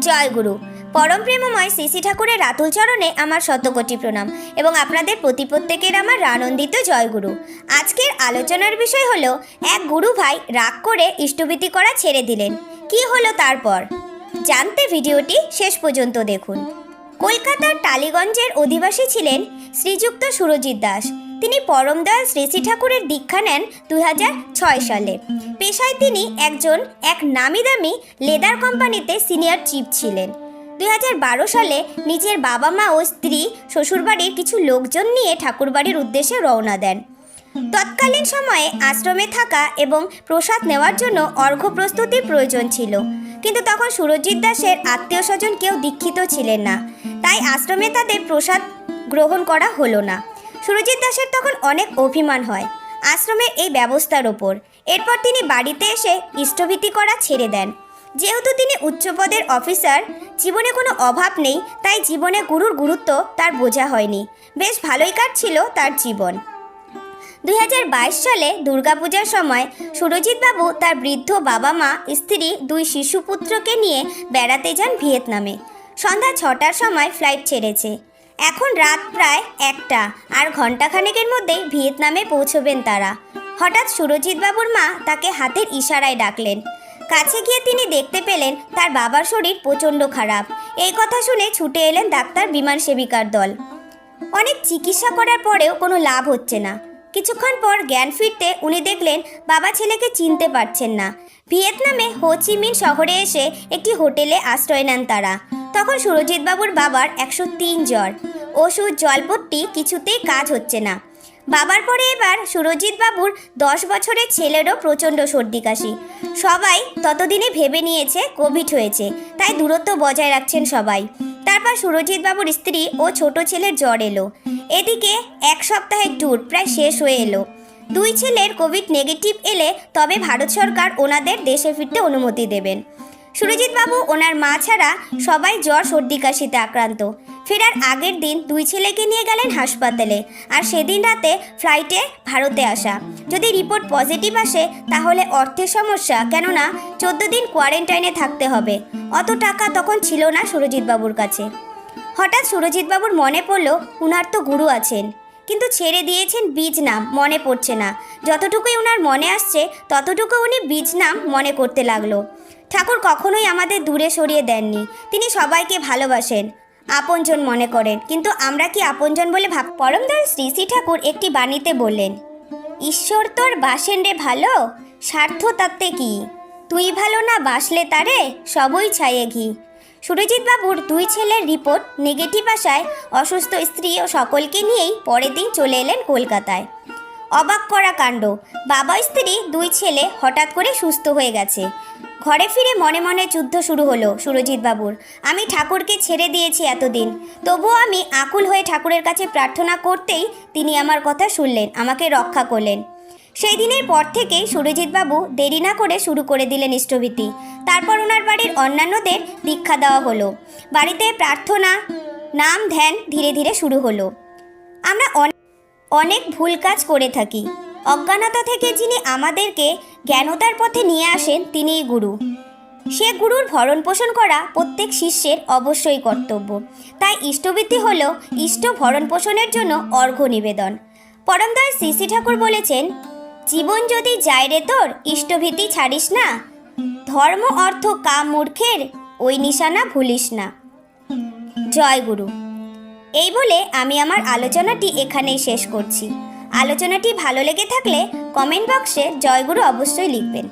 জয়গুরু। পরম প্রেমময় শ্রী ঠাকুরের রাতুল চরণে আমার শতকোটি প্রণাম এবং আপনাদের প্রত্যেকের আমার আনন্দিত জয়গুরু। আজকের আলোচনার বিষয় হলো এক গুরু ভাই রাগ করে ইষ্টভীতি করা ছেড়ে দিলেন। কি হলো তারপর জানতে ভিডিওটি শেষ পর্যন্ত দেখুন। কলকাতার টালিগঞ্জের অধিবাসী ছিলেন শ্রীযুক্ত সুরজিৎ দাস। তিনি পরমদয়াল শ্রী ঠাকুরের দীক্ষা নেন 2006 সালে। পেশায় তিনি এক নামি দামি লেদার কোম্পানিতে সিনিয়র চিফ ছিলেন। 2012 সালে নিজের বাবা মা ও স্ত্রী শ্বশুরবাড়ির কিছু লোকজন নিয়ে ঠাকুরবাড়ির উদ্দেশ্যে রওনা দেন। তৎকালীন সময়ে আশ্রমে থাকা এবং প্রসাদ নেওয়ার জন্য অর্ঘ্য প্রস্তুতির প্রয়োজন ছিল, কিন্তু তখন সুরজিৎ দাসের আত্মীয় স্বজন কেউ দীক্ষিত ছিলেন না, তাই আশ্রমে তাদের প্রসাদ গ্রহণ করা হলো না। সুরজিৎ দাসের তখন অনেক অভিমান হয় আশ্রমের এই ব্যবস্থার ওপর। এরপর তিনি বাড়িতে এসে ইষ্টভীতি করা ছেড়ে দেন। যেহেতু তিনি উচ্চপদের অফিসার, জীবনে কোনো অভাব নেই, তাই জীবনে গুরুর গুরুত্ব তার বোঝা হয়নি। বেশ ভালোই কাটছিল তার জীবন। 2022 সালে দুর্গাপূজার সময় সুরজিৎবাবু তার বৃদ্ধ বাবা মা, স্ত্রী, 2 শিশুপুত্রকে নিয়ে বেড়াতে যান ভিয়েতনামে। সন্ধ্যা 6টার সময় ফ্লাইট ছেড়েছে। এখন রাত প্রায় 1টা, আর ঘণ্টাখানেকের মধ্যেই ভিয়েতনামে পৌঁছবেন তারা। হঠাৎ সুরজিৎবাবুর মা তাকে হাতের ইশারায় ডাকলেন। কাছে গিয়ে তিনি দেখতে পেলেন তার বাবার শরীর প্রচণ্ড খারাপ। এই কথা শুনে ছুটে এলেন ডাক্তার বিমান সেবিকার দল। অনেক চিকিৎসা করার পরেও কোনো লাভ হচ্ছে না। কিছুক্ষণ পর জ্ঞান ফিরতে উনি দেখলেন বাবা ছেলেকে চিনতে পারছেন না। ভিয়েতনামে হো চি মিন শহরে এসে একটি হোটেলে আশ্রয় নেন তারা। তখন সুরজিৎবাবুর বাবার 103 জ্বর। ওষুধ, জলপট্টি কিছুতেই কাজ হচ্ছে না। বাবার পরে এবার সুরজিৎবাবুর 10 বছরের ছেলেরও প্রচণ্ড সর্দি কাশি। সবাই ততদিনে ভেবে নিয়েছে কোভিড হয়েছে, তাই দূরত্ব বজায় রাখছেন সবাই। তারপর সুরজিৎবাবুর স্ত্রী ও ছোট ছেলের জ্বর এলো। এদিকে 1 সপ্তাহের ট্যুর প্রায় শেষ হয়ে এলো। 2 ছেলের কোভিড নেগেটিভ এলে তবে ভারত সরকার ওনাদের দেশে ফিরতে অনুমতি দেবেন। সুরজিৎবাবু, ওনার মা ছাড়া সবাই জ্বর সর্দি কাশিতে আক্রান্ত। ফেরার আগের দিন 2 ছেলেকে নিয়ে গেলেন হাসপাতালে, আর সেদিন রাতে ফ্লাইটে ভারতে আসা। যদি রিপোর্ট পজিটিভ আসে তাহলে অর্থের সমস্যা, কেননা 14 দিন কোয়ারেন্টাইনে থাকতে হবে। অত টাকা তখন ছিল না সুরজিৎবাবুর কাছে। হঠাৎ সুরজিৎবাবুর মনে পড়ল উনার তো গুরু আছেন, কিন্তু ছেড়ে দিয়েছেন বীজ নাম, মনে পড়ছে না। যতটুকুই ওনার মনে আসছে ততটুকু উনি বীজ নাম মনে করতে লাগলো। ঠাকুর কখনোই আমাদের দূরে সরিয়ে দেননি। তিনি সবাইকে ভালোবাসেন, আপনজন মনে করেন, কিন্তু আমরা কি আপনজন বলে ভাব? পরমদয়াল শ্রী ঠাকুর একটি বাণীতে বললেন, ঈশ্বর তোর বাসেন রে ভালো, স্বার্থ তাতে কি, তুই ভালো না বাসলে তারে সবই ছায়ে ঘি। সুরজিৎবাবুর 2 ছেলের রিপোর্ট নেগেটিভ আসায় অসুস্থ স্ত্রী ও সকলকে নিয়েই পরের দিন চলে এলেন কলকাতায়। অবাক করা কাণ্ড, বাবা, স্ত্রী, 2 ছেলে হঠাৎ করে সুস্থ হয়ে গেছে। ঘরে ফিরে মনে মনে যুদ্ধ শুরু হলো সুরজিৎবাবুর। আমি ঠাকুরকে ছেড়ে দিয়েছি এতদিন, তবুও আমি আকুল হয়ে ঠাকুরের কাছে প্রার্থনা করতেই তিনি আমার কথা শুনলেন, আমাকে রক্ষা করলেন। সেই দিনের পর থেকেই সুরজিৎবাবু দেরি না করে শুরু করে দিলেন ইষ্টভীতি। তারপর ওনার বাড়ির অন্যান্যদের দীক্ষা দেওয়া হলো। বাড়িতে প্রার্থনা, নাম, ধ্যান ধীরে ধীরে শুরু হলো। আমরা অনেক ভুল কাজ করে থাকি। অজ্ঞানতা থেকে যিনি আমাদেরকে জ্ঞানতার পথে নিয়ে আসেন তিনিই গুরু। সে গুরুর ভরণ পোষণ করা প্রত্যেক শিষ্যের অবশ্যই কর্তব্য। তাই ইষ্টভীতি হলো ইষ্ট ভরণ পোষণের জন্য অর্ঘ্য নিবেদন। পরমদয়াল শ্রী ঠাকুর বলেছেন, জীবন যদি যায় রে তোর, ইষ্টভীতি ছাড়িস না। ধর্ম অর্থ কাম মূর্খের, ওই নিশানা ভুলিস না। জয় গুরু। এই বলে আমি আমার আলোচনাটি এখানেই শেষ করছি। আলোচনাটি ভালো লেগে থাকলে কমেন্ট বক্সে জয়গুরু অবশ্যই লিখবেন।